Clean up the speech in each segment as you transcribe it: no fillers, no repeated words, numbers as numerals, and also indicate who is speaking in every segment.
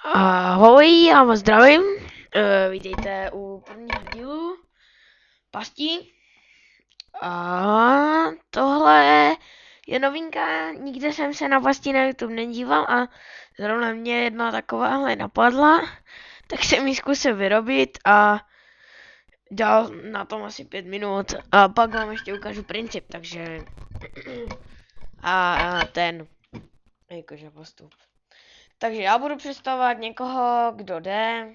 Speaker 1: Ahoj, já vás zdravím. Vítejte u prvního dílu pastí. A tohle je novinka, nikde jsem se na pastí na YouTube nedíval a zrovna mě jedna takováhle napadla, tak jsem ji zkusil vyrobit a dal na tom asi 5 minut a pak vám ještě ukážu princip, takže a ten jakože postup. Takže já budu představovat někoho, kdo jde.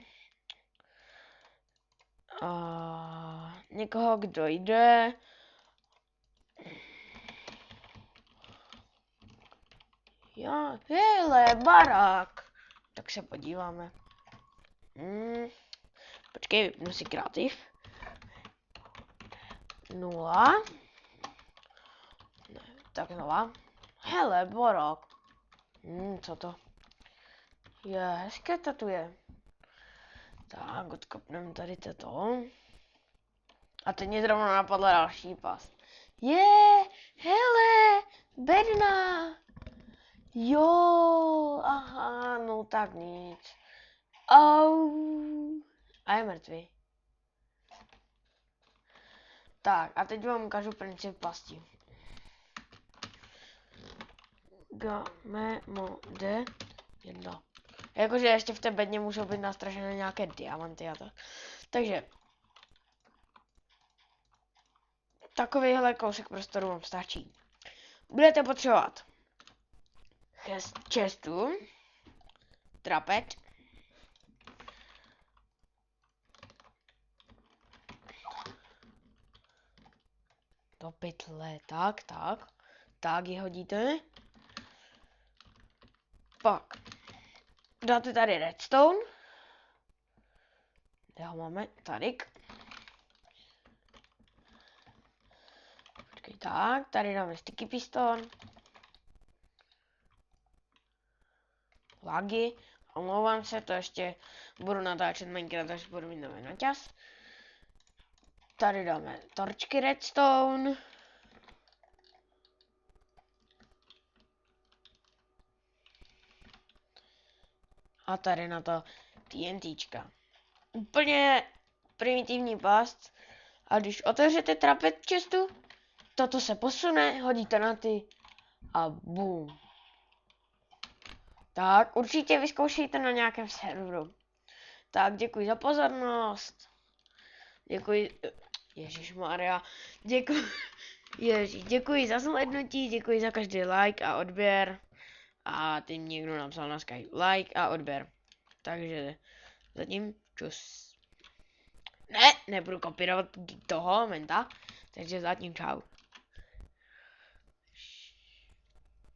Speaker 1: Někoho, kdo jde. Jo, hele, barák. Tak se podíváme. Počkej, vypnu si kreativ. 0. Ne, tak 0. Hele, barák. Co to? Je, hezké to tu je. Tak, odkopneme tady toto. A teď mě zrovna napadla další past. Hele, bedna. Jo, aha, no tak nic. A je mrtvý. Tak, a teď vám ukážu princip pasti. Gamemode 1. Jakože ještě v té bedně můžou být nastražené nějaké diamanty a tak. Takže takovýhle kousek prostoru vám stačí. Budete potřebovat chestu, trapec, do pytle, tak ji hodíte. Pak dáte tady redstone, kde ho máme, tady. Počkej, tak, tady dáme sticky piston. Lagy, omlouvám se, to ještě budu natáčet Minecraft, až budu mít na čas. Tady dáme torčky redstone. A tady na to TNTčka. Úplně primitivní past. A když otevřete trapec chestu, toto se posune, hodíte na ty a boom. Tak, určitě vyzkoušejte na nějakém serveru. Tak, děkuji za pozornost. Děkuji, ježišmarja, děkuji za zhlédnutí, děkuji za každý like a odběr. A tím někdo napsal na Skype like a odběr. Takže zatím čus. Ne, nebudu kopírovat toho menta, takže zatím čau.